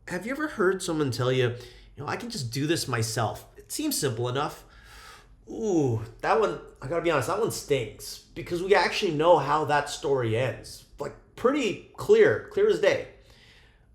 Have you ever heard someone tell you, I can just do this myself? It seems simple enough. Ooh, that one, I gotta be honest, that one stinks because we actually know how that story ends. Like, pretty clear as day.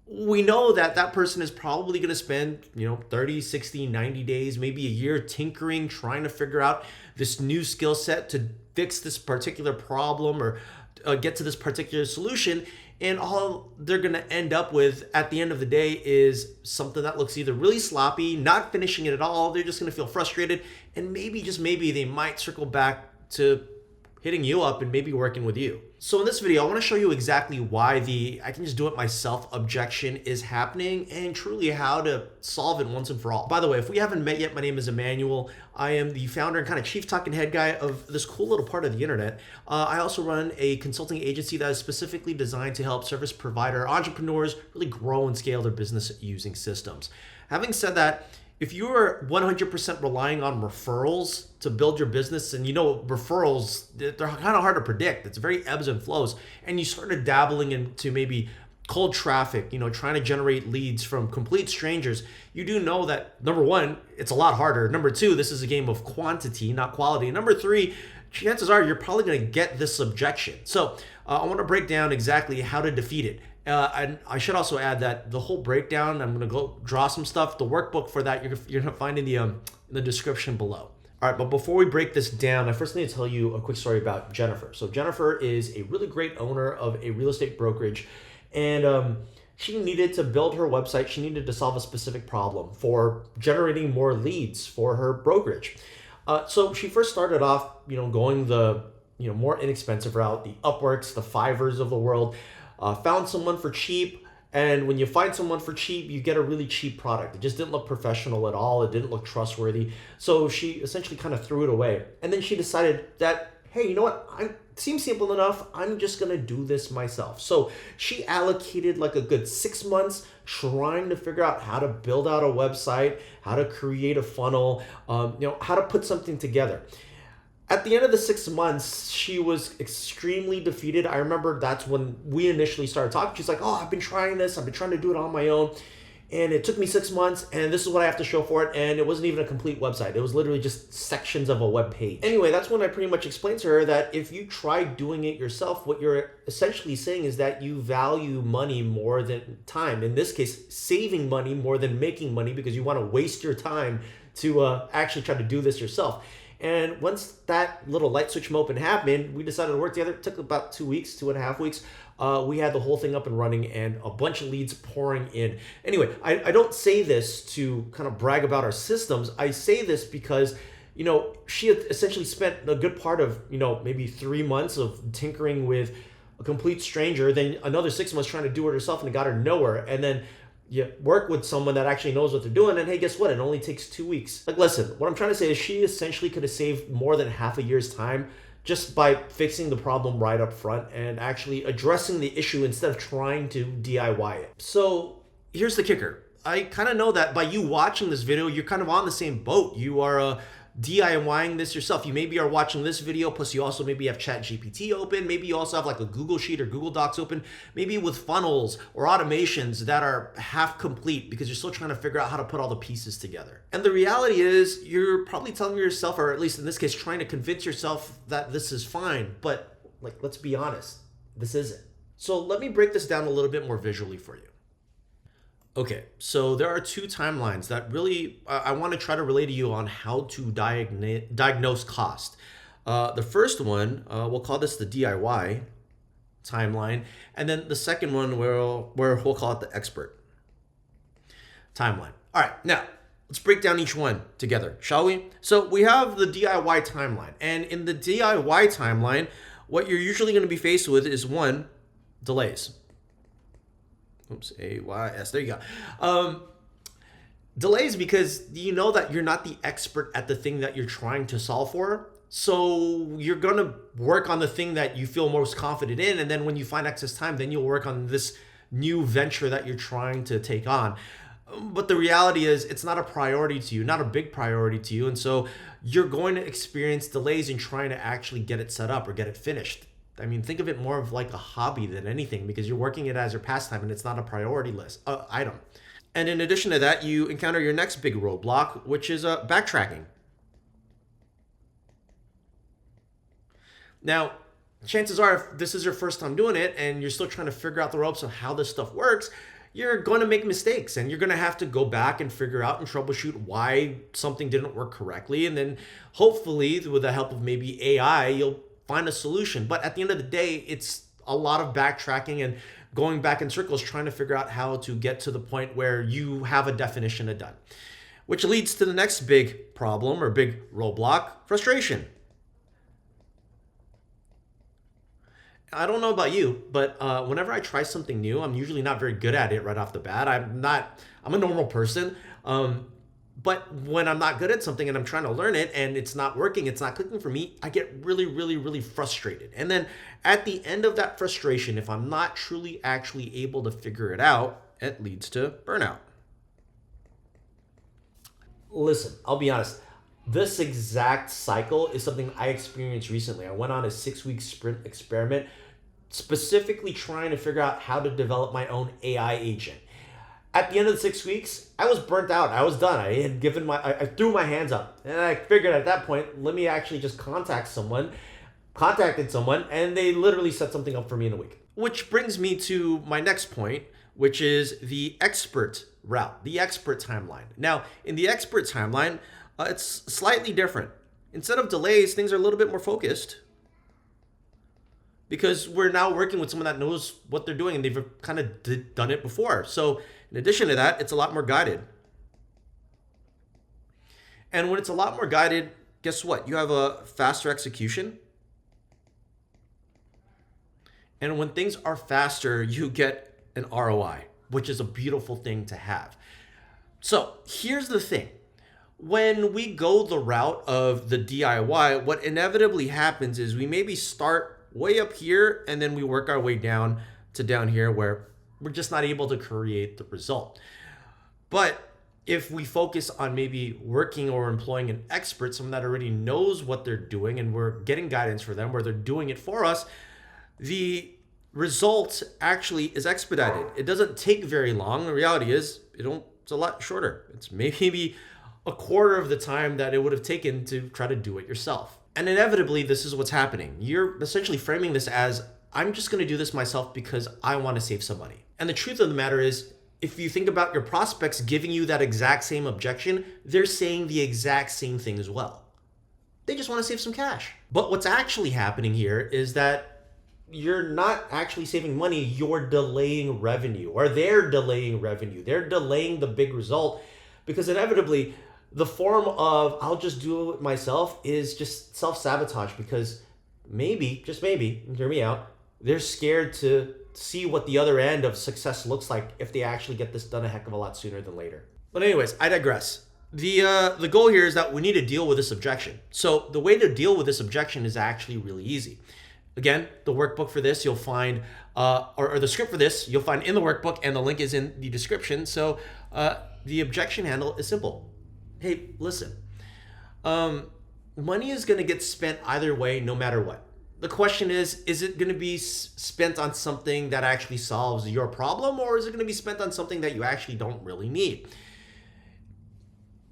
We know that that person is probably going to spend 30, 60, 90 days, maybe a year tinkering, trying to figure out this new skill set to fix this particular problem or get to this particular solution. And all they're going to end up with at the end of the day is something that looks either really sloppy, not finishing it at all. They're just going to feel frustrated, and maybe, just maybe, they might circle back to hitting you up and maybe working with you. So in this video, I want to show you exactly why the I can just do it myself objection is happening and truly how to solve it once and for all. By the way, if we haven't met yet, my name is Emmanuel. I am the founder and kind of chief talking head guy of this cool little part of the internet. I also run a consulting agency that is specifically designed to help service provider entrepreneurs really grow and scale their business using systems. Having said that, if you are 100% relying on referrals to build your business, and referrals, they're kind of hard to predict. It's very ebbs and flows. And you started dabbling into maybe cold traffic, trying to generate leads from complete strangers, you do know that, number one, it's a lot harder. Number two, this is a game of quantity, not quality. And number three, chances are you're probably going to get this objection. So I want to break down exactly how to defeat it. And I should also add that the whole breakdown, I'm going to go draw some stuff. The workbook for that, you're going to find in the description below. All right, but before we break this down, I first need to tell you a quick story about Jennifer. So Jennifer is a really great owner of a real estate brokerage, and she needed to build her website. She needed to solve a specific problem for generating more leads for her brokerage. So she first started off, going the more inexpensive route, the Upworks, the Fivers of the world. Found someone for cheap, and when you find someone for cheap, you get a really cheap product. It just didn't look professional at all. It didn't look trustworthy. So she essentially kind of threw it away. And then she decided that, hey, you know what? It seems simple enough. I'm just going to do this myself. So she allocated like a good 6 months trying to figure out how to build out a website, how to create a funnel, how to put something together. At the end of the 6 months, she was extremely defeated. I remember that's when we initially started talking. She's like, oh, I've been trying this. I've been trying to do it on my own. And it took me 6 months, and this is what I have to show for it. And it wasn't even a complete website. It was literally just sections of a web page. Anyway, that's when I pretty much explained to her that if you try doing it yourself, what you're essentially saying is that you value money more than time. In this case, saving money more than making money, because you want to waste your time to actually try to do this yourself. And once that little light switch moment happened, we decided to work together. It took about 2 weeks, 2.5 weeks. We had the whole thing up and running and a bunch of leads pouring in. Anyway, I don't say this to kind of brag about our systems. I say this because, she had essentially spent a good part of, maybe 3 months of tinkering with a complete stranger, then another 6 months trying to do it herself, and it got her nowhere. And then you work with someone that actually knows what they're doing, and hey, guess what? It only takes 2 weeks. Like, listen, what I'm trying to say is she essentially could have saved more than half a year's time just by fixing the problem right up front and actually addressing the issue instead of trying to DIY it. So here's the kicker. I kind of know that by you watching this video, you're kind of on the same boat. You are DIYing this yourself. You maybe are watching this video, plus you also maybe have ChatGPT open. Maybe you also have like a Google Sheet or Google Docs open, maybe with funnels or automations that are half complete because you're still trying to figure out how to put all the pieces together. And the reality is you're probably telling yourself, or at least in this case, trying to convince yourself that this is fine. But let's be honest, this isn't. So let me break this down a little bit more visually for you. Okay, so there are two timelines that really I want to try to relay to you on how to diagnose cost. The first one, we'll call this the DIY timeline, and then the second one where we'll call it the expert timeline. All right, now let's break down each one together, shall we? So we have the DIY timeline, and in the DIY timeline, what you're usually going to be faced with is one, delays. Oops, AYS, there you go. Delays because you know that you're not the expert at the thing that you're trying to solve for. So you're going to work on the thing that you feel most confident in. And then when you find excess time, then you'll work on this new venture that you're trying to take on. But the reality is it's not a priority to you, not a big priority to you. And so you're going to experience delays in trying to actually get it set up or get it finished. I mean, think of it more of like a hobby than anything because you're working it as your pastime and it's not a priority list item. And in addition to that, you encounter your next big roadblock, which is backtracking. Now, chances are, if this is your first time doing it and you're still trying to figure out the ropes of how this stuff works, you're going to make mistakes and you're going to have to go back and figure out and troubleshoot why something didn't work correctly. And then hopefully, with the help of maybe AI, you'll find a solution. But at the end of the day, it's a lot of backtracking and going back in circles trying to figure out how to get to the point where you have a definition of done. Which leads to the next big problem or big roadblock: frustration. I don't know about you, but whenever I try something new, I'm usually not very good at it right off the bat. I'm a normal person. But when I'm not good at something and I'm trying to learn it and it's not working, it's not clicking for me, I get really, really, really frustrated. And then at the end of that frustration, if I'm not truly actually able to figure it out, it leads to burnout. Listen, I'll be honest. This exact cycle is something I experienced recently. I went on a 6-week sprint experiment specifically trying to figure out how to develop my own AI agent. At the end of the 6 weeks, I was burnt out. I was done. I threw my hands up. And I figured at that point, let me actually just contacted someone, and they literally set something up for me in a week. Which brings me to my next point, which is the expert route, the expert timeline. Now, in the expert timeline, it's slightly different. Instead of delays, things are a little bit more focused because we're now working with someone that knows what they're doing and they've kind of done it before. So in addition to that, it's a lot more guided. And when it's a lot more guided, guess what? You have a faster execution. And when things are faster, you get an ROI, which is a beautiful thing to have. So here's the thing. When we go the route of the DIY, what inevitably happens is we maybe start way up here and then we work our way down to down here where we're just not able to create the result. But if we focus on maybe working or employing an expert, someone that already knows what they're doing, and we're getting guidance for them where they're doing it for us, the result actually is expedited. It doesn't take very long. The reality is it's a lot shorter. It's maybe a quarter of the time that it would have taken to try to do it yourself. And inevitably, this is what's happening. You're essentially framing this as, I'm just going to do this myself because I want to save some money. And the truth of the matter is, if you think about your prospects giving you that exact same objection, they're saying the exact same thing as well. They just want to save some cash. But what's actually happening here is that you're not actually saving money, you're delaying revenue, or they're delaying revenue. They're delaying the big result because inevitably, the form of I'll just do it myself is just self-sabotage because maybe, just maybe, hear me out, they're scared to see what the other end of success looks like if they actually get this done a heck of a lot sooner than later. But anyways, I digress. The goal here is that we need to deal with this objection. So the way to deal with this objection is actually really easy. Again, the workbook for this you'll find, or the script for this you'll find in the workbook, and the link is in the description. So the objection handle is simple. Hey, listen, money is going to get spent either way, no matter what. The question is it going to be spent on something that actually solves your problem, or is it going to be spent on something that you actually don't really need?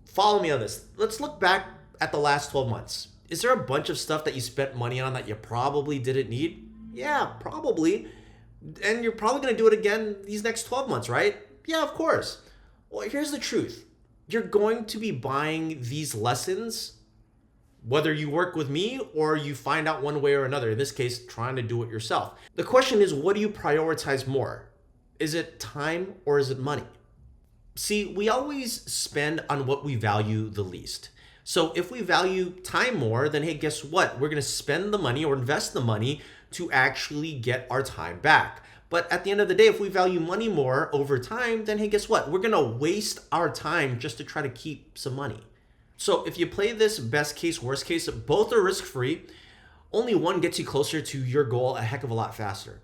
Follow me on this. Let's look back at the last 12 months. Is there a bunch of stuff that you spent money on that you probably didn't need? Yeah, probably. And you're probably going to do it again these next 12 months, right? Yeah, of course. Well, here's the truth. You're going to be buying these lessons, whether you work with me or you find out one way or another, in this case, trying to do it yourself. The question is, what do you prioritize more? Is it time or is it money? See, we always spend on what we value the least. So if we value time more, then hey, guess what? We're going to spend the money or invest the money to actually get our time back. But at the end of the day, if we value money more over time, then hey, guess what? We're going to waste our time just to try to keep some money. So if you play this best case, worst case, both are risk-free. Only one gets you closer to your goal a heck of a lot faster.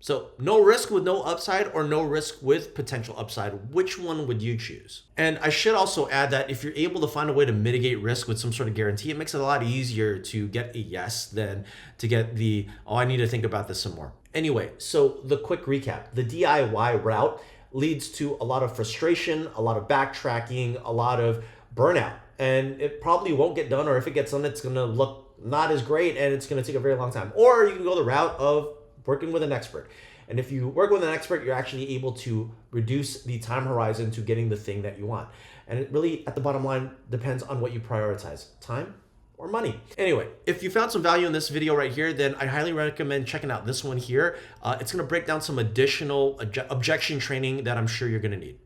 So no risk with no upside, or no risk with potential upside. Which one would you choose? And I should also add that if you're able to find a way to mitigate risk with some sort of guarantee, it makes it a lot easier to get a yes than to get the, oh, I need to think about this some more. Anyway, so the quick recap, the DIY route, leads to a lot of frustration, a lot of backtracking, a lot of burnout. And it probably won't get done, or if it gets done, it's gonna look not as great and it's gonna take a very long time. Or you can go the route of working with an expert. And if you work with an expert, you're actually able to reduce the time horizon to getting the thing that you want. And it really, at the bottom line, depends on what you prioritize, time or money. Anyway, if you found some value in this video right here, then I highly recommend checking out this one here. It's gonna break down some additional objection training that I'm sure you're gonna need.